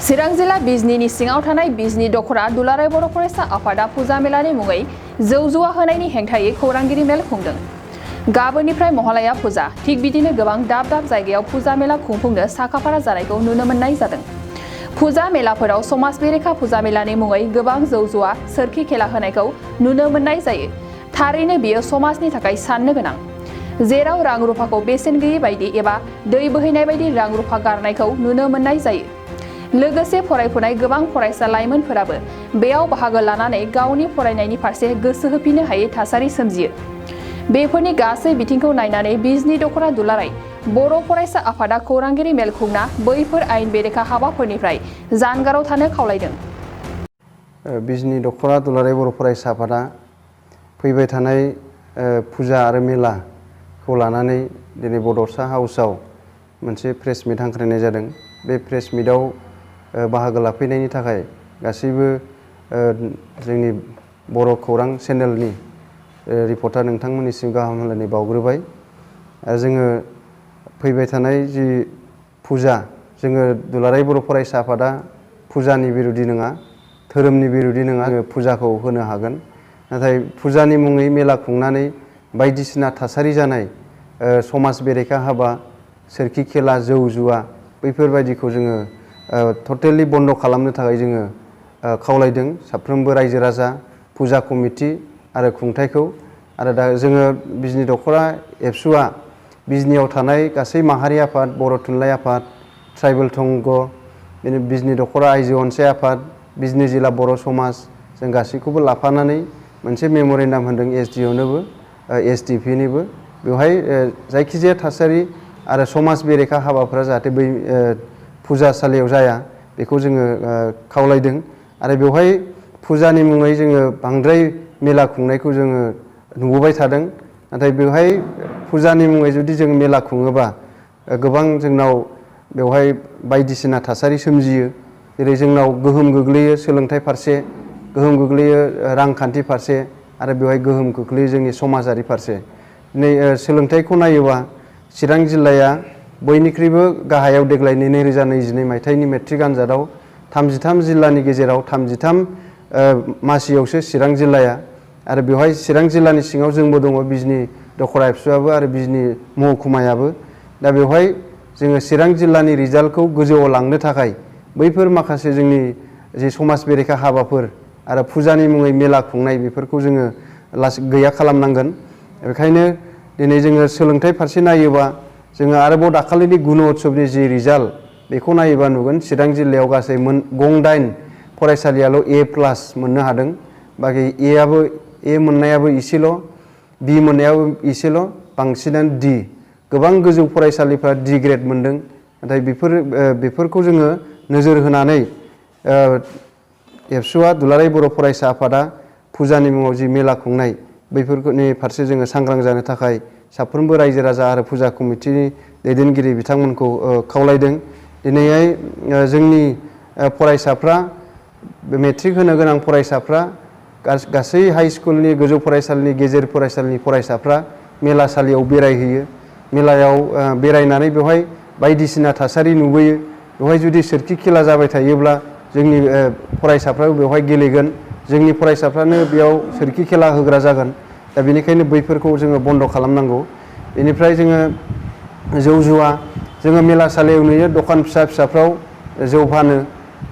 चिरां जिल्ला बिजनीनि सिङाव थानाय बिजनी दख'रा दुलाराय बर' फरायसा आफादा फुजा मेलानि मुङै जौ जुवा होनायनि हेंथायै खौरांगिरि मेल खुंदों। गाबोननिफ्राय महालया फुजा, थिग बिदिनो गोबां दाब दाब जायगायाव फुजा मेला खुंफुंनो साखाफारा जानायखौ नुनो मोननाय जादों। फुजा मेलाफोराव समाज बेरेखा फुजा मेलानि मुङै गोबां जौ जुवा, सोरखि खेला होनायखौ नुनो मोननाय जायो। थारैनो बियो समाजनि थाखाय साननो गोनां। जेराव रां रुफाखौ बेसेन गैयै बायदि एबा दै बोहैनाय बायदि रां रुफा गारनायखौ नुनो मोननाय जायो। लोगोसे फरायफुनाय गोबां फरायसा लाइमोनफोराबो बेयाव बाहागो लानानै गावनि फरायनायनि फारसे गोसो होफिननो हायै थासारि सोमजियो। बेफोरनि गासै बिथिंखौ नायनानै बिजनी दख'रा दुलाराय बर' फरायसा आफादा खौरांगिरि मेल खुंना बैफोर आयेन बेरेखा हाबाफोरनिफ्राय जानगाराव थानो खावलायदों। बिजनी दख'रा दुलाराय बर' फरायसा आफादा फैबाय थानाय फुजा आरो मेलाखौ लानानै दिनै बड'सा हाउसाव मोनसे प्रेस मिट हांख्रायनाय जादों। बे प्रेस मिटआव बाहागो लाफैनायनि थाखाय गासैबो जोंनि बर' खौरां चेनेलनि रिपर्टार नोंथांमोननिसिम गाहाम हामलायनाय बावग्रोबाय। जोङो फैबाय थानाय जि फुजा, जोङो दुलाराय बर' फरायसा आफादा फुजानि बिरोधि नङा, धोरोमनि बिरोधि नङा। जोङो फुजाखौ होनो हागोन, नाथाय फुजानि मुङै मेला खुंनानै बायदिसिना थासारि जानाय समाज बेरेखा हाबा, सोरखि खेला, जौ जुवा बैफोरबायदिखौ जोङो टटेलि बन्द खालामनो थाखाय जोङो खावलायदों साफ्रोमबो रायजो राजा, फुजा कमिटि आरो खुंथायखौ। आरो दा जोङो बिजनी दख'रा एबसुआ बिजनीयाव थानाय गासै माहारि आफाद, बर' थुनलाइ आफाद, ट्राइबेल थंग, बिजनी दख'रा आइजो अनसाय आफाद, बिजनी जिल्ला बर' समाज, जों गासैखौबो लाफानानै मोनसे मेम'रेन्डाम होदों एसडिअनोबो, एसडिपिनोबो। बेवहाय जायखिजाया थासारि आरो समाज बेरेखा हाबाफोरा जाहाथे बै फुजासालियाव जाया बेखौ जोङो खावलायदों। आरो बेवहाय फुजानि मुङै जोङो बांद्राय मेला खुंनायखौ जोङो नुबोबाय थादों। नाथाय बेवहाय फुजानि मुङै जुदि जों मेला खुङोबा गोबां जोंनाव बेवहाय बायदिसिना थासारि सोमजियो। जेरै जोंनाव गोहोम गोग्लैयो सोलोंथाइ फारसे, गोहोम गोग्लैयो रांखान्थि फारसे, आरो बेवहाय गोहोम खोख्लैयो जोंनि समाजारि फारसे। दिनै सोलोंथाइखौ नायोबा चिरां जिल्लाया बयनिख्रुइबो गाहायाव देग्लायनि 2022 मायथाइनि मेट्रिक आनजादाव 33 जिल्लानि गेजेराव 33 मासियावसो चिरां जिल्लाया। आरो बेवहाय चिरां जिल्लानि सिङाव जोंबो दङ, बिजनी दख'रा एबसुआबो आरो बिजनी महकुमायाबो। दा बेवहाय जोङो चिरां जिल्लानि रिजाल्टखौ गोजौआव लांनो थाखाय बैफोर माखासे जोंनि जि समाज बेरेखा हाबाफोर आरो फुजानि मुङै मेला खुंनाय बेफोरखौ जोङो गैया खालामनांगोन। बेखायनो दिनै जोङो सोलोंथाइ फारसे नायोबा जोङो आरोबाव दाखालिनि गुन'त्सबनि जि रिजाल्ट बेखौ नायोबा नुगोन चिरां जिल्लायाव गासै 8 फरायसालियाल' A+ मोननो हादों। बाखि ए मोननायाबो इसेल', बि मोननायाबो इसेल', बांसिनानो D। गोबां गोजौ फरायसालिफ्रा D ग्रेड मोनदों। नाथाय बेफोरखौ जोङो नोजोर होनानै एबसुआ दुलाराय बर' फरायसा आफादा फुजानि मुङाव जि मेला खुंनाय बैफोरनि फारसे जोङो सांग्रां जानो थाखाय साफ्रोमबो रायजो राजा आरो फुजा कमिटिनि दैदेनगिरि बिथांमोनखौ खावलायदों। दिनैहाय जोंनि फरायसाफ्रा, मेट्रिक होनो गोनां फरायसाफ्रा, गासै हाइ स्कुलनि, गोजौ फरायसालिनि, गेजेर फरायसालिनि फरायसाफ्रा मेलासालियाव बेरायहैयो। मेलायाव बेरायनानै बेवहाय बायदिसिना थासारि नुबोयो। बेवहाय जुदि सोरखि खेला जाबाय थायोब्ला जोंनि फरायसाफ्राबो बेवहाय गेलेगोन, जोंनि फरायसाफ्रानो बेयाव सोरखि खेला होग्रा जागोन। दा बेनिखायनो बैफोरखौ जोङो बन्द खालामनांगौ। बेनिफ्राय जोङो जौ जुवा, जोङो मेलासालियाव नुयो दखान फिसा फिसाफ्राव जौ फानो,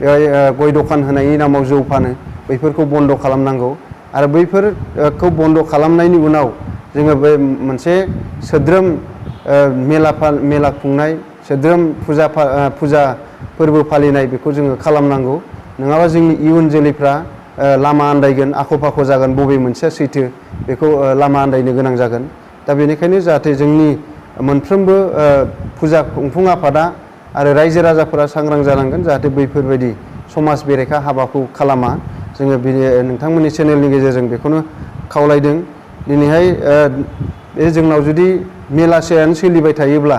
बेवहाय गय दखान होनायनि नामाव जौ फानो, बैफोरखौ बन्द खालामनांगौ। आरो बैफोरखौ बन्द खालामनायनि उनाव जोङो बे मोनसे सोद्रोम मेला खुंनाय, सोद्रोम फुजा फोरबो फालिनाय बेखौ जोङो खालामनांगौ। नङाबा जोंनि इयुन जोलैफ्रा लामा आन्दायगोन, आख' फाख' जागोन, बबे मोनसेया सैथो बेखौ लामा आन्दायनो गोनां जागोन। दा बेनिखायनो जाहाथे जोंनि मोनफ्रोमबो फुजा खुंफुं आफादा आरो रायजो राजाफोरा सांग्रां जानांगोन, जाहाथे बैफोरबायदि समाज बेरेखा हाबाखौ खालामा। जोङो नोंथांमोननि चेनेलनि गेजेरजों बेखौनो खावलायदों। दिनैहाय जोंनाव जुदि मेलासेयानो सोलिबाय थायोब्ला,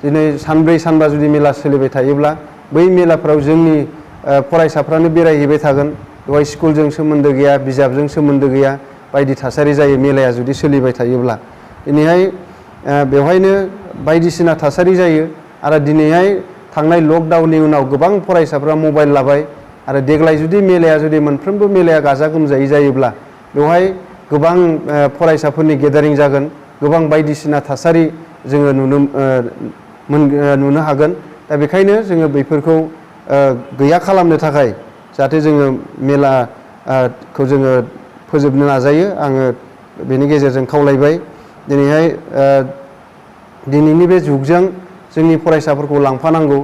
दिनै सानब्रै सानबा जुदि मेला सोलिबाय थायोब्ला, बै मेलाफ्राव जोंनि फरायसाफ्रानो बेरायहैबाय थागोन। बेवहाय स्कुलजों सोमोन्दो गैया, बिजाबजों सोमोन्दो गैया, बायदि थासारि जायो मेलाया जुदि सोलिबाय थायोब्ला। दिनैहाय बेवहायनो बायदिसिना थासारि जायो। आरो दिनैहाय थांनाय लकडाउननि उनाव गोबां फरायसाफ्रा मबाइल लाबाय आरो देग्लाय जुदि मेलाया जुदि मोनफ्रोमबो मेलाया गाजा गोमजायै जायोब्ला बेवहाय गोबां फरायसाफोरनि गेदारिं जागोन, गोबां बायदिसिना थासारि जोङो नुनो हागोन। दा बेखायनो जोङो बेफोरखौ गैया खालामनो थाखाय जाहाथे जोङो मेलाखौ जोङो फोजोबनो नाजायो, आङो बेनि गेजेरजों खावलायबाय। दिनैहाय दिनैनि बे जुगजों जोंनि फरायसाफोरखौ लांफानांगौ।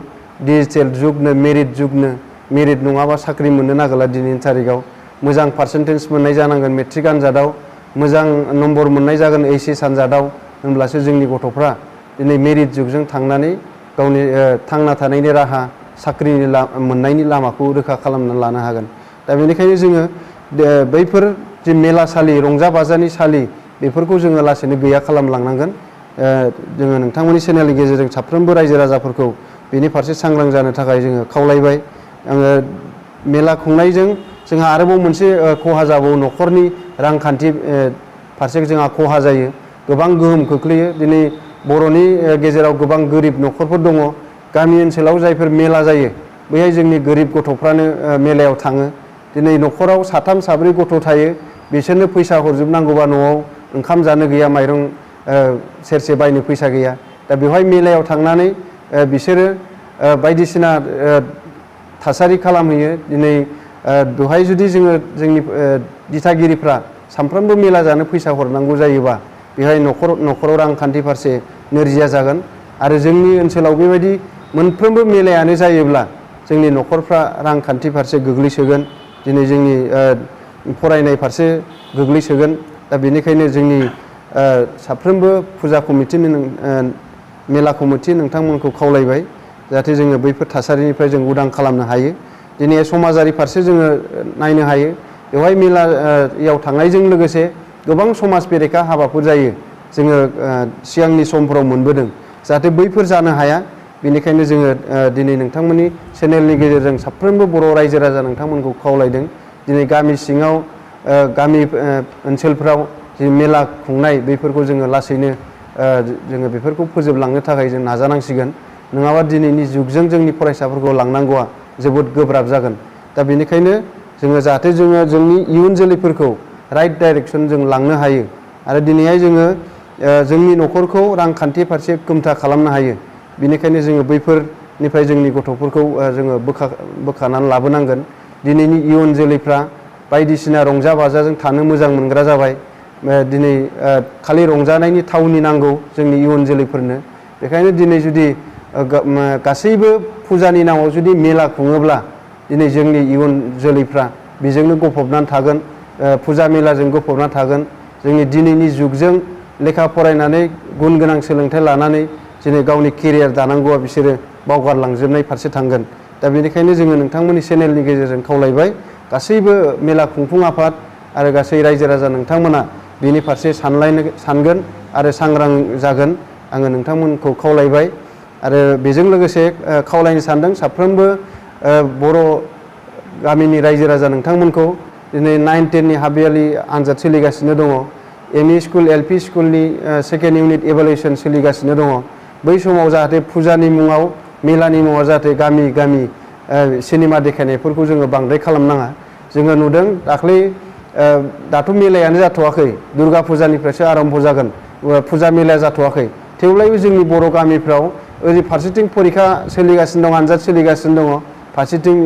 डिजिटेल जुगनो, मेरिट जुगनो, मेरिट नङाबा साख्रि मोननो नागिरला दिनैनि थारिखआव। मोजां पार्सेन्टेज मोननाय जानांगोन मेट्रिक आनजादाव, मोजां नम्बर मोननाय जागोन HS आनजादाव, होनब्लासो जोंनि गथ'फ्रा दिनै मेरिट जुगजों थांनानै गावनि थांना थानायनि राहा, साख्रिनि मोननायनि लामाखौ रोखा खालामनानै लानो हागोन। दा बेनिखायनो जोङो बैफोर जे मेलासालि, रंजा बाजानि सालि, बेफोरखौ जोङो लासैनो गैया खालामलांनांगोन। जोङो नोंथांमोननि चेनेलनि गेजेरजों साफ्रोमबो रायजो राजाफोरखौ बेनि फारसे सांग्रां जानो थाखाय जोङो खावलायबाय। आङो मेला खुंनायजों जोंहा आरोबाव मोनसे खहा जाबावो, न'खरनि रांखान्थि फारसे जोंहा खहा जायो, गोबां गोहोम खोख्लैयो। दिनै बर'नि गेजेराव गोबां गोरिब न'खरफोर दङ। गामि ओनसोलाव जायफोर मेला जायो बैहाय जोंनि गोरिब गथ'फ्रानो मेलायाव थाङो। दिनै न'खराव साथाम साब्रै गथ' थायो, बिसोरनो फैसा हरजोबनांगौबा न'आव ओंखाम जानो गैया, माइरं सेरसे बायनो फैसा गैया। दा बेवहाय मेलायाव थांनानै बिसोरो बायदिसिना थासारि खालामहैयो। दिनै बेवहाय जुदि जोंनि दिथागिरिफ्रा सानफ्रोमबो मेला जानो फैसा हरनांगौ जायोबा बेवहाय न'खराव रांखान्थि फारसे नोरजिया जागोन। आरो जोंनि ओनसोलाव बेबायदि मोनफ्रोमबो मेलायानो जायोब्ला जोंनि न'खरफ्रा रांखान्थि फारसे गोग्लैसोगोन, दिनै जोंनि फरायनाय फारसे गोग्लैसोगोन। दा बेनिखायनो जोंनि साफ्रोमबो फुजा कमिटिनि मेला कमिटि नोंथांमोनखौ खावलायबाय जाहाथे जोङो बैफोर थासारिनिफ्राय जों उदां खालामनो हायो। दिनै समाजारि फारसे जोङो नायनो हायो। बेवहाय मेलायाव थांनायजों लोगोसे गोबां समाज बेरेखा हाबाफोर जायो, जोङो सिगांनि समफोराव मोनबोदों। जाहाथे बैफोर जानो हाया, बेनिखायनो जोङो दिनै नोंथांमोननि चेनेलनि गेजेरजों साफ्रोमबो बर' रायजो राजा नोंथांमोनखौ खावलायदों। दिनै गामि सिङाव, गामि ओनसोलफ्राव जि मेला खुंनाय बेफोरखौ जोङो लासैनो जोङो बेफोरखौ फोजोबलांनो थाखाय जों नाजानांसिगोन। नङाबा दिनैनि जुगजों जोंनि फरायसाफोरखौ लांनांगौआ जोबोद गोब्राब जागोन। दा बेनिखायनो जोङो जाहाथे जोंनि इयुन जोलैफोरखौ राइट डाइरेक्सन जों लांनो हायो आरो दिनैहाय जोङो जोंनि न'खरखौ रांखान्थि फारसे गोमथा खालामनो हायो। बेनिखायनो जोङो बैफोरनिफ्राय जोंनि गथ'फोरखौ जोङो बोखानानै लाबोनांगोन। दिनैनि इयुन जोलैफ्रा बायदिसिना रंजा बाजाजों थानो मोजां मोनग्रा जाबाय। दिनै खालि रंजानायनि थावनि नांगौ जोंनि इयुन जोलैफोरनो। बेखायनो दिनै जुदि गासैबो फुजानि नामाव जुदि मेला खुङोब्ला दिनै जोंनि इयुन जोलैफ्रा बेजोंनो गफबनानै थागोन, फुजा मेलाजों गफबनानै थागोन। जोंनि दिनैनि जुगजों लेखा फरायनानै गुन गोनां सोलोंथाइ लानानै दिनै गावनि केरियार दानांगौआ बिसोरो बावगारलांजोबनाय फारसे थांगोन। दा बेनिखायनो जोङो नोंथांमोननि चेनेलनि गेजेरजों खावलायबाय, गासैबो मेला खुंफुं आफाद आरो गासै रायजो राजा नोंथांमोना बेनि फारसे सानगोन आरो सांग्रां जागोन, आङो नोंथांमोनखौ खावलायबाय। आरो बेजों लोगोसे खावलायनो सानदों साफ्रोमबो बर' गामिनि रायजो राजा नोंथांमोनखौ। दिनै 9-10नि हाफ इयारलि आनजाद सोलिगासिनो दङ। एमइ स्कुल, एलपि स्कुलनि सेकेन्ड इउनिट इभालुएसन सोलिगासिनो दङ। बै समाव जाहाथे फुजानि मुङाव, मेलानि मुङाव जाहाथे गामि गामि सिनेमा देखायनायफोरखौ जोङो बांद्राय खालामनाङा। जोङो नुदों दाख्लै दाथ' मेलायानो जाथ'वाखै, दुर्गा फुजानिफ्रायसो आरम्भ जागोन, फुजा मेलाया जाथ'वाखै। थेवब्लाबो जोंनि बर' गामिफ्राव ओरै फारसेथिं फरिखा सोलिगासिनो दं, आनजाद सोलिगासिनो दङ, फारसेथिं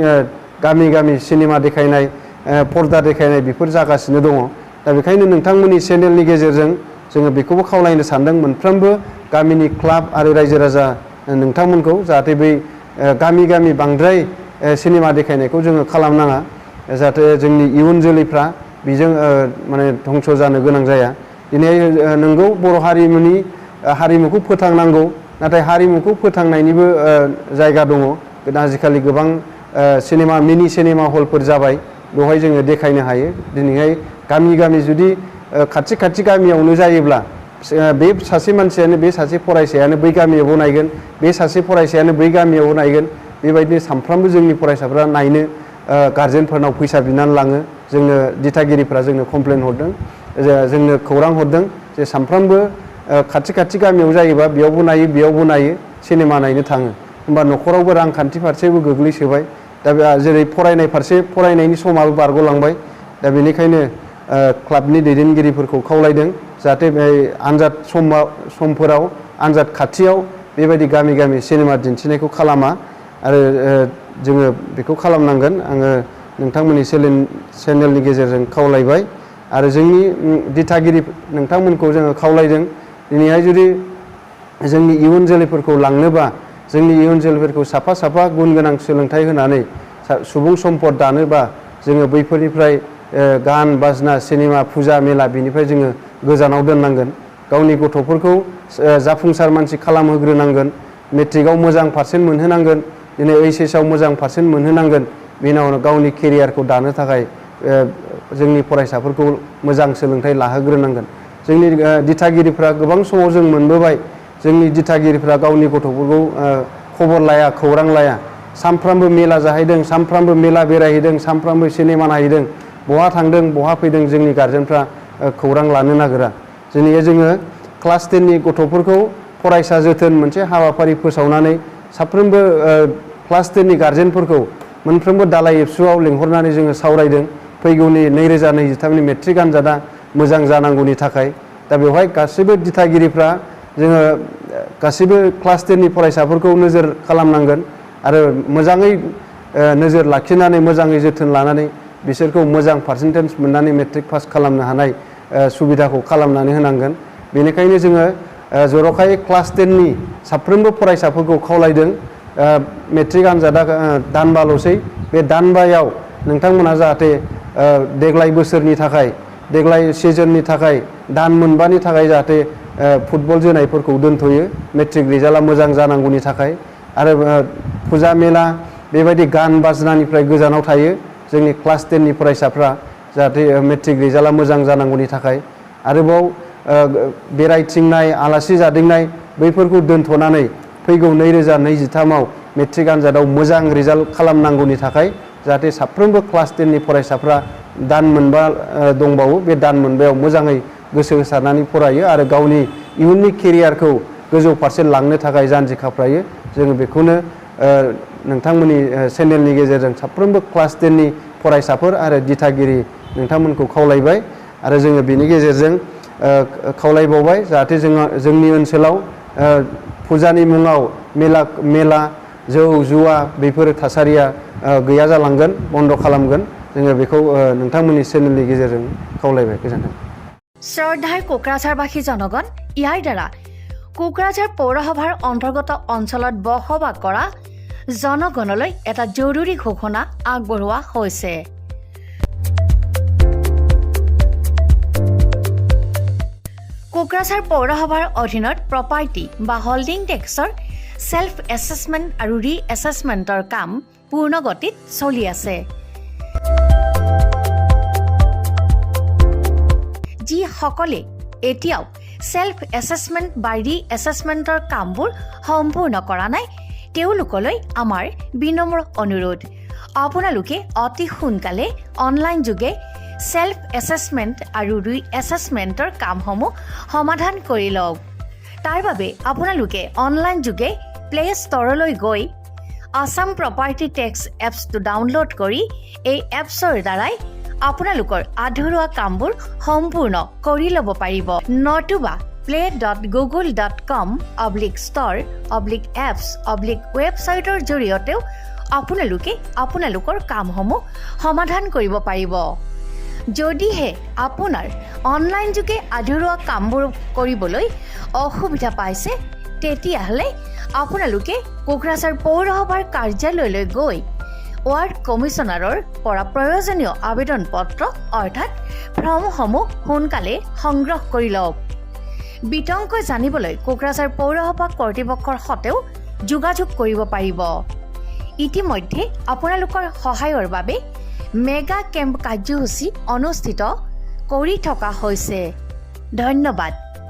गामि गामि सिनेमा देखायनाय, पर्दा देखायनाय बेफोर जागासिनो दङ। दा बेखायनो नोंथांमोननि चेनेलनि गेजेरजों जोङो बेखौबो खावलायनो सानदों मोनफ्रोमबो गामिनि क्लाब आरो रायजो राजा नोंथांमोनखौ जाहाथे बै गामि गामि बांद्राय सिनेमा देखायनायखौ जोङो खालामनाङा, जाहाथे जोंनि इयुन जोलैफ्रा बेजों माने धंस' जानो गोनां जाया। दिनै नंगौ बर' हारिमुखौ फोथांनांगौ, नाथाय हारिमुखौ फोथांनायनिबो जायगा दङ। आजिखालि गोबां मिनि सिनेमा हलफोर जाबाय, बेवहाय जोङो देखायनो हायो। दिनैहाय गामि गामि जुदि खाथि खाथि गामियावनो जायोब्ला बे सासे मानसियानो, बे सासे फरायसायानो बै गामियावबो नायगोन, बे सासे फरायसायानो बै गामियावबो नायगोन। बेबायदिनो सानफ्रामबो जोंनि फरायसाफ्रा नायनो गारजेनफोरनाव फैसा बिनानै लाङो। जोंनो दिथागिरिफ्रा जोंनो कमप्लेन हरदों, जोंनो खौरां हरदों जे सानफ्रामबो खाथि खाथि गामियाव जायोबा बेयावबो नायो, बेयावबो नायो, सिनेमा नायनो थाङो। होमबा न'खरावबो रांखान्थि फारसेबो गोग्लैसोबाय दा जेरै फरायनायनि समाबो बारग'लांबाय दा बेनिखायनो क्लाबनि दैदेनगिरिफोरखौ खावलायदों जाहाथे बे आनजाद समफोराव आनजाद खाथियाव बेबायदि गामि गामि सिनेमा दिन्थिनायखौ खालामा आरो जोङो बेखौ खालामनांगोन आङो नोंथांमोननि चेनेलनि गेजेरजों खावलायबाय आरो जोंनि दिथागिरि नोंथांमोनखौ जोङो खावलायदों दिनैहाय जुदि जोंनि इयुन जोलैफोरखौ लांनोबा जोंनि इयुन जोलैफोरखौ साफा साफा गुन गोनां सोलोंथाइ होनानै सुबुं सम्पद दानोबा जोङो बैफोरनिफ्राय गान बाजना सिनेमा फुजा मेला बिनिफ्राय जोङो गोजानाव दोननांगोन गावनि गथ'फोरखौ जाफुंसार मानसि खालामहोग्रोनांगोन मेट्रिकआव मोजां पारसेन्ट मोनहोनांगोन दिनै ओइचएसआव मोजां पारसेन्ट मोनहोनांगोन बेनि उनाव गावनि केरियारखौ दानो थाखाय जोंनि फरायसाफोरखौ मोजां सोलोंथाइ लाहोग्रोनांगोन जोंनि दिथागिरिफ्रा गोबां समाव जों मोनबोबाय जोंनि दिथागिरिफ्रा गावनि गथ'फोरखौ खबर लाया खौरां लाया सानफ्रामबो मेला जाहैदों सानफ्रामबो मेला बेरायहैदों सानफ्रामबो सिनेमा नायहैदों बहा थांदों बहा फैदों जोंनि गार्जेनफ्रा खौरां लानो नागिरा दिनै जोङो क्लास 10नि गथ'फोरखौ फरायसा जोथोन मोनसे हाबाफारि फोसावनानै साफ्रोमबो क्लास 10नि गार्जेनफोरखौ मोनफ्रोमबो दालाय एबसुआव लिंहरनानै जोङो सावरायदों फैगौनि 2023नि मेट्रिक आनजादा मोजां जानांगौनि थाखाय दा बेवहाय गासैबो दिथागिरिफ्रा जोङो गासैबो क्लास 10नि फरायसाफोरखौ नोजोर खालामनांगोन आरो मोजाङै नोजोर लाखिनानै मोजाङै जोथोन लानानै बिसोरखौ मोजां पारसेन्टेज मोननानै मेट्रिक पास खालामनो हानाय सुबिदाखौ खालामनानै होनांगोन बेनिखायनो जोङो जर'खायै क्लास 10नि साफ्रोमबो फरायसाफोरखौ खावलायदों मेट्रिक आनजादा दानबाल'सै बे दानबायाव नोंथांमोना जाहाथे देग्लाय बोसोरनि थाखाय देग्लाय सिजननि थाखाय दान मोनबानि थाखाय जाहाथे फुटबल जोनायफोरखौ दोनथ'यो मेट्रिक रिजाल्टआ मोजां जानांगौनि थाखाय आरो फुजा मेला बेबायदि गान बाजनानिफ्राय गोजानाव थायो जोंनि क्लास 10नि फरायसाफ्रा जाहाथे मेट्रिक रिजाल्टआ मोजां जानांगौनि थाखाय आरोबाव बेरायथिंनाय आलासि जादिंनाय बैफोरखौ दोनथ'नानै फैगौ 2023आव मेट्रिक आनजादाव मोजां रिजाल्ट खालामनांगौनि थाखाय जाहाथे साफ्रोमबो क्लास 10नि फरायसाफ्रा दान मोनबा दंबावो बे दान मोनबायाव मोजाङै गोसो होसारनानै फरायो आरो गावनि इयुननि केरियारखौ गोजौ फारसे लांनो थाखाय जानजि खाफ्रायो जोङो बेखौनो नोंथांमोननि चेनेलनि गेजेरजों साफ्रोमबो क्लास 10नि फरायसाफोर आरो दिथागिरि नोंथांमोनखौ खावलायबाय आरो जोङो बेनि गेजेरजों खावलायबावबाय जाहाथे जोंनि ओनसोलाव फुजानि मुङाव मेला जौ जुवा बेफोर थासारिया गैया जालांगोन बन्द खालामगोन जोङो बेखौ नोंथांमोननि चेनेलनि गेजेरजों खावलायबाय गोजोन्थों শ্ৰদ্ধাৰ কোকৰাঝাৰবাসী জনগণ ইয়াৰ দ্বাৰা কোকৰাঝাৰ পৌৰসভাৰ অন্তৰ্গত অঞ্চলত বসবাস কৰা জনগণলৈ এটা জৰুৰী ঘোষণা আগবঢ়োৱা হৈছে কোকৰাঝাৰ পৌৰসভাৰ অধীনত প্ৰপাৰ্টি বা হোল্ডিং টেক্সৰ সেল্ফ এছেছমেণ্ট আৰু ৰি এছেছমেণ্টৰ কাম পূৰ্ণ গতিত চলি আছে যি সকলে এতিয়াও সেল্ফ এছেছমেণ্ট বা ৰি এছেছমেণ্টৰ কামবোৰ সম্পূৰ্ণ কৰা নাই তেওঁলোকলৈ আমাৰ বিনম্ৰ অনুৰোধ আপোনালোকে অতি সোনকালে অনলাইন যোগে সেল্ফ এছেছমেণ্ট আৰু ৰি এছেছমেণ্টৰ কামসমূহ সমাধান কৰি লওক তাৰ বাবে আপোনালোকে অনলাইন যোগে প্লে ষ্টৰলৈ গৈ আসাম প্ৰপাৰ্টি টেক্স এপছটো ডাউনলোড কৰি এই এপছৰ দ্বাৰাই আপোনালোকৰ আধৰুৱা কামবোৰ সম্পূৰ্ণ কৰি ল'ব পাৰিব নতুবা play.google.com/store/apps/ৱেবছাইটৰ জৰিয়তেও আপোনালোকে আপোনালোকৰ কামসমূহ সমাধান কৰিব পাৰিব যদিহে আপোনাৰ অনলাইন যোগে আধৰুৱা কামবোৰ কৰিবলৈ অসুবিধা পাইছে তেতিয়াহ'লে আপোনালোকে কোকৰাঝাৰ পৌৰসভাৰ কাৰ্যালয়লৈ গৈ ৱাৰ্ড কমিছনাৰৰ পৰা প্ৰয়োজনীয় আবেদন পত্ৰ অৰ্থাৎ ফৰ্মসমূহ সোনকালে সংগ্ৰহ কৰি লওক বিতংকৈ জানিবলৈ কোকৰাঝাৰ পৌৰসভা কৰ্তৃপক্ষৰ সৈতেও যোগাযোগ কৰিব পাৰিব ইতিমধ্যে আপোনালোকৰ সহায়ৰ বাবে মেগা কেম্প কাৰ্যসূচী অনুষ্ঠিত কৰি থকা হৈছে ধন্যবাদ